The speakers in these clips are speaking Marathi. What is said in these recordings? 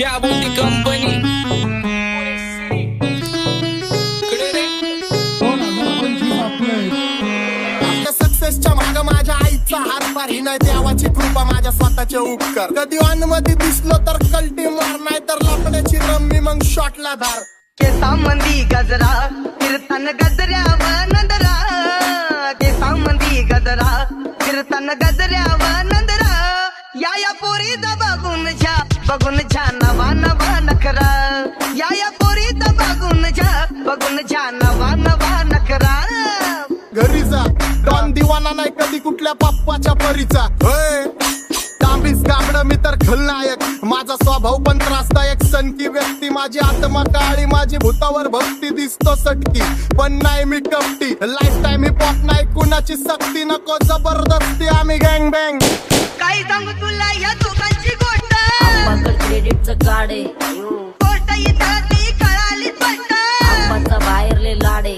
क्या बोलती कंपनी सक्सेसच्या माग माझ्या आईचा हातभार ही नाही देवाची कृपा माझ्या स्वतःचे उपकार कधी मध्ये दिसलो तर कल्टी मार नाही तर लपण्याची रम्मी मग शॉटला धार केसामंदी गजरा कीर्तन गजऱ्यावर नंदरा केसामंदी गजरा कीर्तन गजऱ्यावर नंदरा या पोरीचा बघून झा नवा नवा नखरा या पोरीचा बघून झा नवा नवा नखरा घरी जा डॉन दिवाना नाही कधी कुठल्या पप्पाच्या परीचा तांबीस गाबड मी तर खलनायक माझा स्वभाव पण त्रासदायक सनकी व्यक्ती माझी आत्मा काळी माझी भूतावर भक्ती दिसतो सटकी पण नाही मी कपटी लाईफ टाइम हिप हॉप नाही कुणाची सक्ती नको जबरदस्ती आम्ही गँग बँग काही सांगू तुला या दोघांची गोष्ट क्रेडिटचं कार्ड आहे गोष्ट इथं ती कळाली स्पष्ट आंबाचा बाहेरले लाडे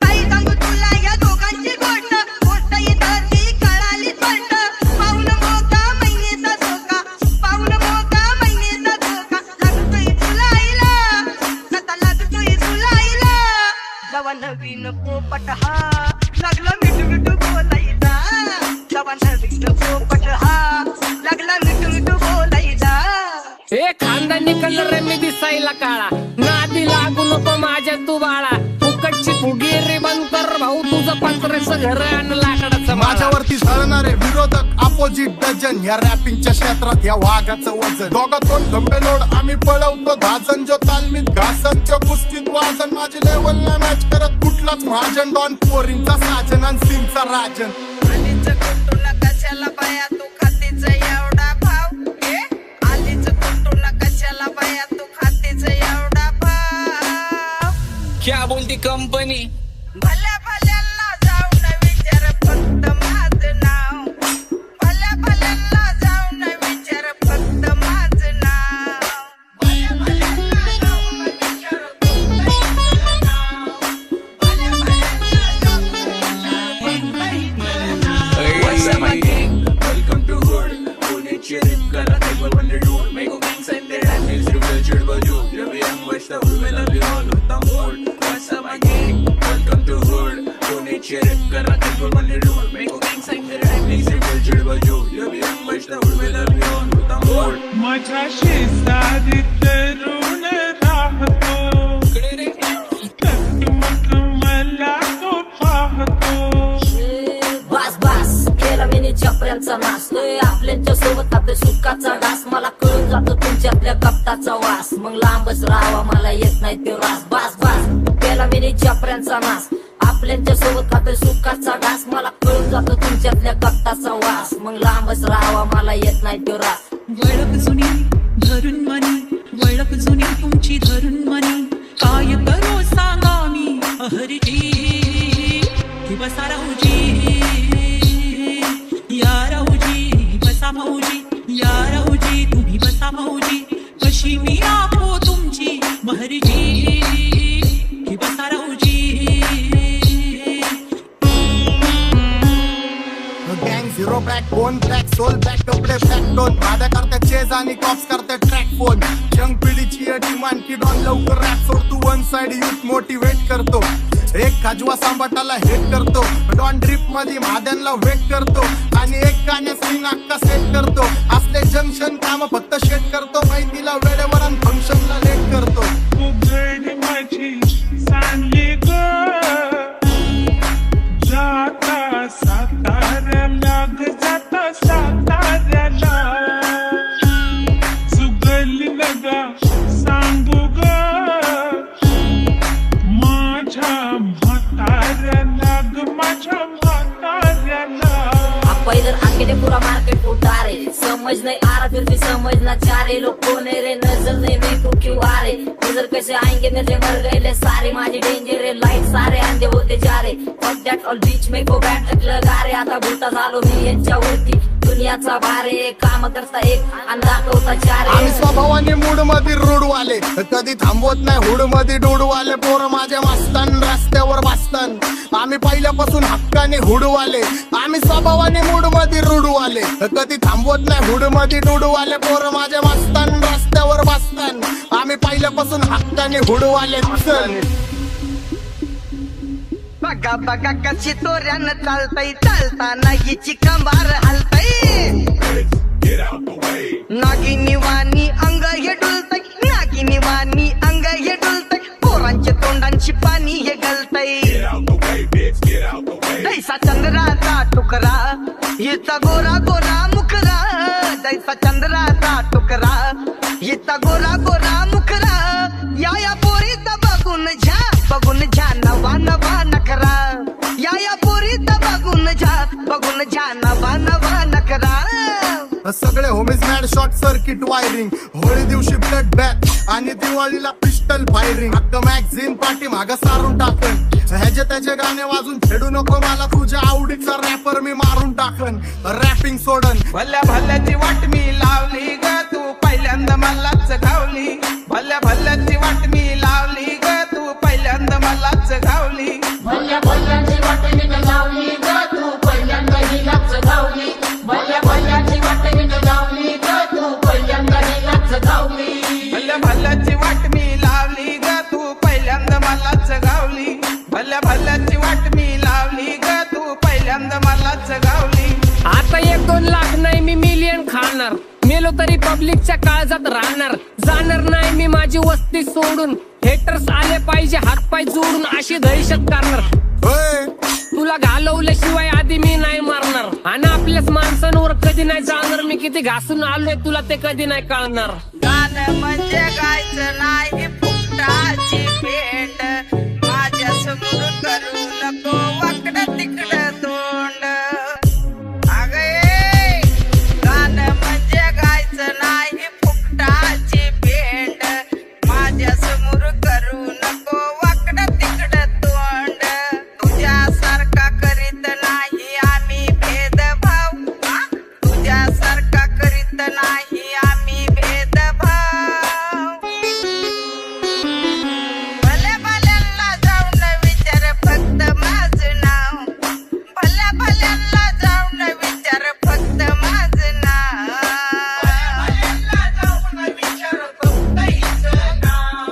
काही सांगू तुला या दोघांची गोष्ट गोष्ट इथं ती कळाली स्पष्ट पाऊन मोका महिनेचा धोका पाऊन मोका महिनेचा धोका लागतोय तुला आईला आता लागतोय तुला आईला जवा नवीन पोपट हा लागला मिठू मिठू बोलायचा जवा नवीन पोपट हा लागला मिठू मिठू बोलायचा ए खानदानी कलर रे मी दिसायला काळा नादी लागू नको माझ्या तू बाळा फुकटची फुगी रे बंद कर भाऊ तुझं पत्रेचं घर आणि लाकडाचं माझ्यावरती झळणारे विरोधक अपोजिट डझन या रॅपिंगच्या क्षेत्रात या वाघाचं वजन दोघातून धंबे लोड आम्ही पळवतो धाजन जो तालमीत घासनच्या कुस्तीत वाजन माझी लेवल ना मॅच करत कुठलाच महाजन डॉन पोरींचा साजन आणि सीनचा राजन आलीच कुटुला कशाला बाया तू खातीच एवढा भाव आलीच कुटुला कशाला बाया तू खातीच एवढा भाव क्या बोलती कंपनी भल्या भल्यांना जाऊन विचार फक्त माझं नाव भल्या भल्यांना जाऊन विचार फक्त माझं नाव भल्या भल्यांना जाऊन विचार फक्त माझं नाव भल्या भल्यांना जाऊन What's up, my gang? Welcome to Hood. Pune Cherry, Kara, Table, Wonder Dude. Make a gang sign there and it's real chill, but you. Every young West, I will love you all with the mood. What's up, my gang? Welcome to Hood. Pune Cherry, Kara, Table, Wonder Dude. Make a gang sign there and it's real chill, but you. Every young West, I will love you all with the mood. माझ्या शेजारी तरुण राहतो मग मला तो पाहतो बस बस केला मी चपऱ्यांचा नाश आपल्याच्या सोबत आपल्या सुखाचा घास मला कळून जातो तुमच्यातल्या कपटाचा वास मग लांबच राहावा मला येत नाही तो रास बस बस केला मी चपऱ्यांचा नाश आपल्याच्या सोबत आपल्या सुखाचा घास मला कळून जातो तुमच्यातल्या कपटाचा वास मग लांबच राहावा मला येत नाही तो रास वळख जुनी धरून मनी वळख जुनी तुमची धरून मनी काय करू सांगा मी अहरजी की बसा राहूजी या राहूजी बसा भाऊजी या राहूजी तुम्ही बसा भाऊजी कशी मी आपो तुमची महरजी की बसा राहूजी गँग zero back bone track soul back कपडे बॅक टोन माझ्या करते चेज आणि कॉप्स करते ट्रॅक फोन यंग पिढीची डिमांड की डॉन लवकर रॅप सोड तू वन साइड युथ मोटिवेट करतो एक खाजवा सांबाटाला हेट करतो डॉन ड्रिप मध्ये महाद्यांना वेट करतो आणि एक गाण्या स्विंग अक्का सेट करतो असले जंक्शन काम फक्त शेट करतो माहितीला वेळेवर आणि फंक्शनला लेट करतो उघड माझी सांगली ग जाता साताऱ्याला ग जाता साताऱ्याला सुगली नगा सांगू ग माझ्या म्हाताऱ्याला ग माझ्या म्हाताऱ्याला पहिलं आखेडे पुरा मार्केट उतारे समझ नहीं आ रहा फिर भी समझना चाह रहे लोग कौन है रे नजर नहीं मेरे को क्यों आ रहे नजर कैसे आएंगे मेरे मर गए ले सारे माझे डेंजर है लाइट सारे अंधे होते जा रहे फक दैट ऑल बीच में को बैठ लगा रे आता भूता झालो मी यांच्यावरती दुनियाचा भारे काम करता एक आणि दाखवता चार आम्ही स्वभावाने मूड मध्ये रूडवाले कधी थांबवत नाही हुड मध्ये डोडवाले पोर माझ्या मस्तान रस्त्यावर बसतान आम्ही पहिल्यापासून हक्काने हुडवाले आम्ही स्वभावाने मूड मध्ये रूडवाले कधी थांबवत नाही हुड मध्ये डोडवाले पोर माझ्या मस्तान रस्त्यावर बसतान वतन आम्ही पहिल्यापासून हक्काने हुडवाले चल बघा बघा कशी तोऱ्यानं चालतय चालताना हिची कंबार हलतय नागिनी वाणी अंग हे डुलतय नागिनी वाणी अंग हे डुलतय पोरांच्या तोंडांची पाणी हे गलतय दैसा चंद्राचा टुकरा हिचा गोरा गोरा मुखरा दैसा चंद्राचा टुकरा हिचा गोरा गोरा मुखरा या पोरीचा बघून झा नवा नवा नखरा या पोरीचा बघून झा नवा नवा नखरा सगळे homies mad short circuit wiring Holi दिवशी ब्लड बॅथ आणि दिवाळीला पिस्टल फायरिंग हक्क मॅगझिन पाठी माग सारून टाकन ह्याचे त्याचे गाणे वाजून छेडू नको मला तुझ्या आवडीचा रॅपर मी मारून टाकन रॅपिंग सोडन भल्या भल्याची वाट मी लावली ग तू पहिल्यांदा मलाच घावली भल्या भल्याची वाट मी लावली ग तू पहिल्यांदा मलाच घावली भल्या भल्याची वाट मी लावली ग तू पहिल्यांदा हिलाच घावली भल्या भल्याची वाट मी लावली ग तू पहिल्यांदा हिलाच घावली भल्या भल्याची वाट मी लावली ग तू पहिल्यांदा मलाच घावली भल्या भल्याची वाट मी लावली ग तू पहिल्यांदा मलाच घावली आता 1-2 लाख नाही मी मिलियन खाणार मेलो तरी पब्लिकच्या काळजात राहणार जाणार नाही मी माझी वस्ती सोडून हेटर्स आले पाहिजे हातपाय जोडून अशी दहशत करणार होय तुला घालवल्याशिवाय आधी मी नाही मारणार आणि आपल्याच माणसांवर कधी नाही जाणार मी किती घासून आलोय तुला ते कधी नाही कळणार गाणं म्हणजे गायचं नाही फुकटाची भेट माझ्या समोर करू नको वाकडं तिकडं तोंड अगे गाणं म्हणजे गायचं नाही फुकटाची भेट माझ्या समोर करू नको वाकडं तिकडं तोंड तुझ्यासारखा करीत नाही आम्ही भेदभाव तुझ्यासारखा करीत नाही आम्ही भेदभाव भल्या भल्यांना जाऊन विचार फक्त माझं नाव भल्या भल्यांना जाऊन विचार फक्त माझं नाव भल्या जाऊन विचार फक्त हिचं नाव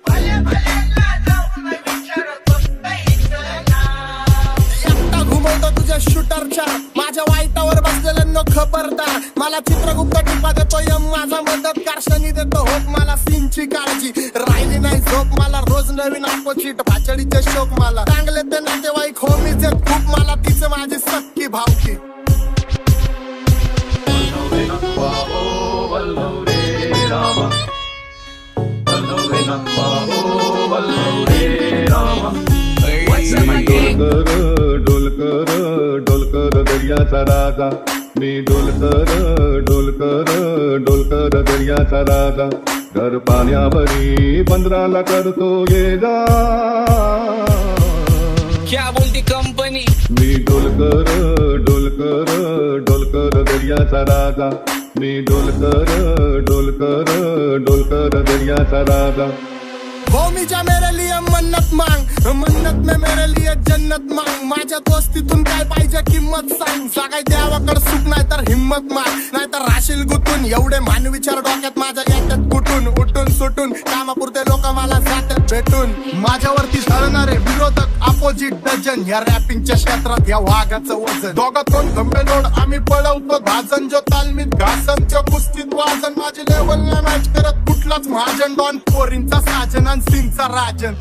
भल्या भल्यांना जाऊन विचार फक्त हिचं नाव एकटा घुमवतो तुझ्या शूटरच्या माझ्या वाईटावर बसलेल्यांना खबरदार मला चित्रगुप्त टिपा देतो यम माझा मदत कारशनी देतो होप मला सीनची काळजी राहिली नाही झोप मला रोज नवीन अपोजिट भाचडीचे शोक मला चांगले ते नातेवाईक होमीच आहेत खूप मला तिचं माझी सक्की भावकी डोलकर दर्याचा राजा मी डोलकर दर्याचा राजा घर पाण्यावरी बंदराला करतो ये जा क्या बोलती कंपनी मी डोलकर दर्याचा राजा मी डोलकर दर्याचा राजा होमीच्या मेरे लिए मन्नत मांग मन्नत में मेरे लिए जन्नत मांग माझ्या दोस्तीतून काय पाहिजे किंमत सांग सगळ्या देवाकडे सुख नाही तर हिम्मत माग नाही तर राशील गुतून एवढे मानविचार डोक्यात माझ्या येतात कुठून उठून सुटून कामापुरते लोक मला जातात भेटून माझ्यावरती ठरणारे विरोधक अपोजिट डझन या रॅपिंगच्या क्षेत्रात या वाघाचं वजन दोघातून गंभीर लोड आम्ही पळवतो भाजन जो तालमीत घासन जो कुस्तीत वाजन माझी लेवल नाही मॅच करत कुठलाच महाजन डॉन पोरींचा साजन आणि सिंगचा राजन